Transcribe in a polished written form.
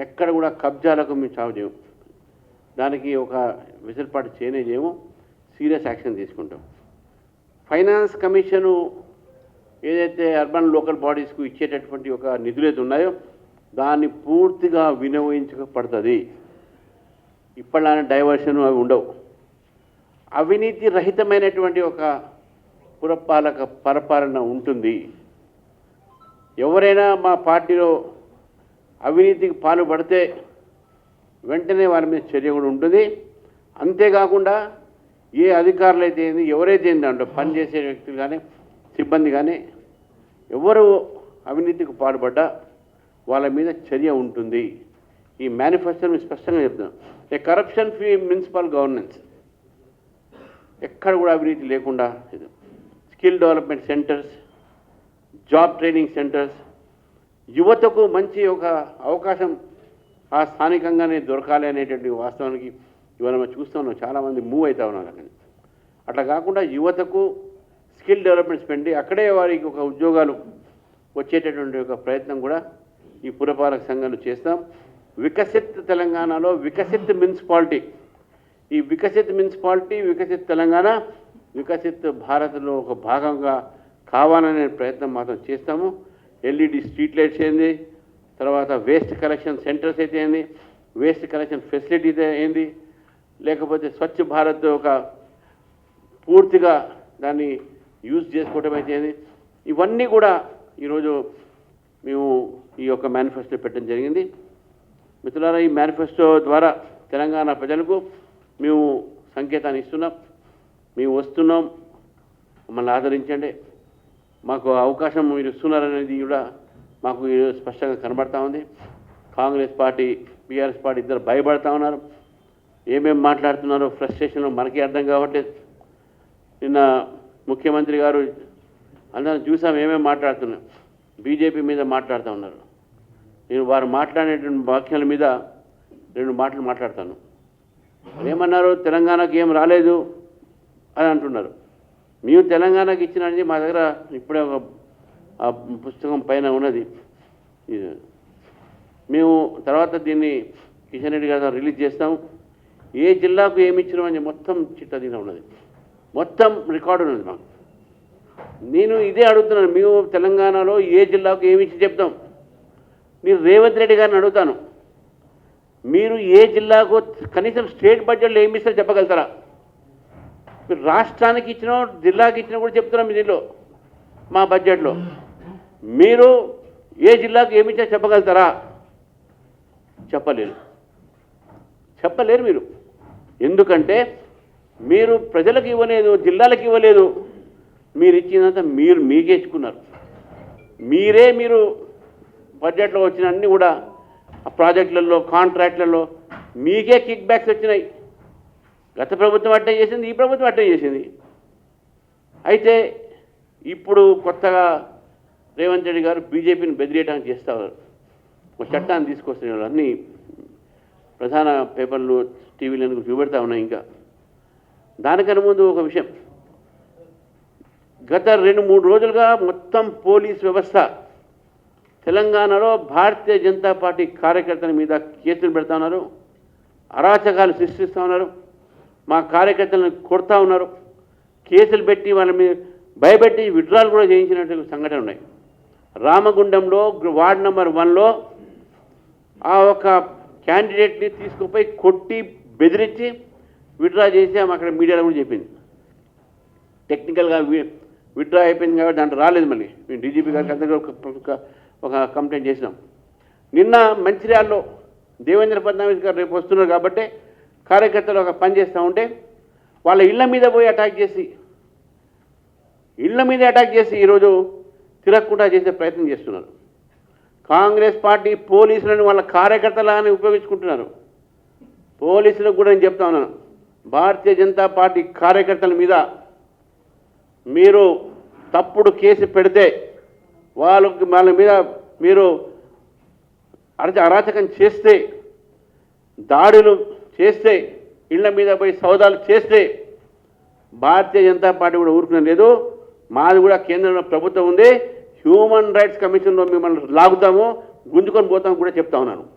ఎక్కడ కూడా కబ్జాలకు మేము చావు చేయము. దానికి ఒక విసరపాటు చేయము, సీరియస్ యాక్షన్ తీసుకుంటాం. ఫైనాన్స్ కమిషను ఏదైతే అర్బన్ లోకల్ బాడీస్కు ఇచ్చేటటువంటి ఒక నిధులు అయితే ఉన్నాయో దాన్ని పూర్తిగా వినియోగించబడుతుంది. ఇప్పటిలానే డైవర్షన్ అవి ఉండవు. అవినీతి రహితమైనటువంటి ఒక పురపాలక పరిపాలన ఉంటుంది. ఎవరైనా మా పార్టీలో అవినీతికి పాల్పడితే వెంటనే వారి మీద చర్య కూడా ఉంటుంది. అంతేకాకుండా ఏ అధికారులు అయితే ఏంది, ఎవరైతే ఏంది అంటే పనిచేసే వ్యక్తులు కానీ సిబ్బంది కానీ ఎవరు అవినీతికి పాల్పడ్డా వాళ్ళ మీద చర్య ఉంటుంది. ఈ మేనిఫెస్టోని స్పష్టంగా చెప్తున్నాం. ఏ కరప్షన్ ఫ్రీ మున్సిపల్ గవర్నెన్స్, ఎక్కడ కూడా అవినీతి లేకుండా, skill development centres, job training centres, యువతకు మంచి ఒక అవకాశం ఆ స్థానికంగానే దొరకాలి అనేటువంటి వాస్తవానికి ఇవాళ మనం చూస్తూ ఉన్నాం. చాలామంది మూవ్ అవుతా ఉన్నారు అక్కడి. అట్లా కాకుండా యువతకు స్కిల్ డెవలప్మెంట్స్ పెండి అక్కడే వారికి ఒక ఉద్యోగాలు వచ్చేటటువంటి ఒక ప్రయత్నం కూడా ఈ పురపాలక సంఘాలు చేస్తాం. వికసిత్ తెలంగాణలో వికసిత్ మున్సిపాలిటీ, ఈ వికసిత్ మున్సిపాలిటీ, వికసిత్ తెలంగాణ, వికసిత్ భారత్లో ఒక భాగంగా కావాలనే ప్రయత్నం మాత్రం చేస్తాము. ఎల్ఈడి స్ట్రీట్ లైట్స్ ఏంది, తర్వాత వేస్ట్ కలెక్షన్ సెంటర్స్ అయితే ఏంది, వేస్ట్ కలెక్షన్ ఫెసిలిటీ అయితే ఏంది, లేకపోతే స్వచ్ఛ భారత్ ఒక పూర్తిగా దాన్ని యూజ్ చేసుకోవడం అయితే ఏంది, ఇవన్నీ కూడా ఈరోజు మేము ఈ యొక్క మేనిఫెస్టో పెట్టడం జరిగింది. మిత్రులారా, ఈ మేనిఫెస్టో ద్వారా తెలంగాణ ప్రజలకు మేము సంకేతాన్ని ఇస్తున్నాం. మేము వస్తున్నాం, మమ్మల్ని ఆదరించండి, మాకు అవకాశం మీరు ఇస్తున్నారనేది కూడా మాకు స్పష్టంగా కనబడతా ఉంది. కాంగ్రెస్ పార్టీ, బీఆర్ఎస్ పార్టీ ఇద్దరు భయపడతా ఉన్నారు. ఏమేమి మాట్లాడుతున్నారో ఫ్రస్ట్రేషన్లో మనకి అర్థం కావట్లేదు. నిన్న ముఖ్యమంత్రి గారు అందరం చూసాం ఏమేమి మాట్లాడుతున్నారు. బీజేపీ మీద మాట్లాడుతూ ఉన్నారు. నేను వారు మాట్లాడేటువంటి వాక్యాల మీద 2 మాటలు మాట్లాడతాను. ఏమన్నారు, తెలంగాణకి ఏం రాలేదు అని అంటున్నారు. మేము తెలంగాణకి ఇచ్చినది మా దగ్గర ఇప్పుడే ఒక పుస్తకం పైన ఉన్నది. మేము తర్వాత దీన్ని కిషన్ రెడ్డి గారు రిలీజ్ చేస్తాం. ఏ జిల్లాకు ఏమి ఇచ్చినామని మొత్తం చిట్టా దీనిలో ఉన్నది, మొత్తం రికార్డు ఉన్నది మాకు. నేను ఇదే అడుగుతున్నాను, మేము తెలంగాణలో ఏ జిల్లాకు ఏమి ఇచ్చి చెప్తాం. నేను రేవంత్ రెడ్డి గారిని అడుగుతాను, మీరు ఏ జిల్లాకు కనీసం స్టేట్ బడ్జెట్లో ఏమి ఇస్తారో చెప్పగలుగుతారా? మీరు రాష్ట్రానికి ఇచ్చినా జిల్లాకి ఇచ్చినా కూడా చెప్తున్నాం. దీనిలో మా బడ్జెట్లో మీరు ఏ జిల్లాకు ఏమి ఇచ్చా చెప్పగలుగుతారా? చెప్పలేరు మీరు. ఎందుకంటే మీరు ప్రజలకు ఇవ్వలేదు, జిల్లాలకు ఇవ్వలేదు. మీరు ఇచ్చినంత మీరు మీకేసుకున్నారు. మీరు బడ్జెట్లో వచ్చిన అన్నీ కూడా ప్రాజెక్టులలో, కాంట్రాక్ట్లలో మీకే కిక్ బ్యాక్స్ వచ్చినాయి. గత ప్రభుత్వం అట్టే చేసింది, ఈ ప్రభుత్వం అట్టే చేసింది. అయితే ఇప్పుడు కొత్తగా రేవంత్ రెడ్డి గారు బీజేపీని బెదిరియడానికి చేస్తారు. ఒక చట్టాన్ని తీసుకొస్తున్నారు. అన్నీ ప్రధాన పేపర్లు, టీవీలను చూపెడతా ఉన్నాయి. ఇంకా దానికన్నా ముందు ఒక విషయం, గత 2-3 రోజులుగా మొత్తం పోలీస్ వ్యవస్థ తెలంగాణలో భారతీయ జనతా పార్టీ కార్యకర్తల మీద కేసులు పెడతా ఉన్నారు, అరాచకాలు సృష్టిస్తూ ఉన్నారు, మా కార్యకర్తలను కొడతా ఉన్నారు, కేసులు పెట్టి వాళ్ళ మీద భయపెట్టి విత్డ్రాల్ కూడా చేయించినట్టు సంఘటనలు ఉన్నాయి. రామగుండంలో వార్డ్ నెంబర్ 1లో ఆ ఒక క్యాండిడేట్ని తీసుకుపోయి కొట్టి బెదిరించి విత్డ్రా చేసి ఆమె అక్కడ మీడియాలో కూడా చెప్పింది. టెక్నికల్గా విత్డ్రా అయిపోయింది కాబట్టి దాంట్లో రాలేదు. మళ్ళీ మేము డీజీపీ గారికి అందరికీ ఒక కంప్లైంట్ చేసినాం. నిన్న మంచిర్యాలలో దేవేంద్ర ఫడ్నవీస్ గారు రేపు వస్తున్నారు కాబట్టి కార్యకర్తలు ఒక పని చేస్తూ ఉంటే వాళ్ళ ఇళ్ల మీద పోయి అటాక్ చేసి ఈరోజు తిరగకుండా చేసే ప్రయత్నం చేస్తున్నారు. కాంగ్రెస్ పార్టీ పోలీసులను వాళ్ళ కార్యకర్తలాగానే ఉపయోగించుకుంటున్నారు. పోలీసులకు కూడా నేను చెప్తా ఉన్నాను, భారతీయ జనతా పార్టీ కార్యకర్తల మీద మీరు తప్పుడు కేసు పెడితే వాళ్ళ మీద మీరు అరాచకం చేస్తే, దాడులు చేస్తే, ఇళ్ల మీద పోయి సౌదాలు చేస్తే భారతీయ జనతా పార్టీ కూడా ఊరుకునే లేదు. మాది కూడా కేంద్రంలో ప్రభుత్వం ఉంది. హ్యూమన్ రైట్స్ కమిషన్లో మిమ్మల్ని లాగుతాము, గుంజుకొని పోతాము కూడా చెప్తా ఉన్నాను.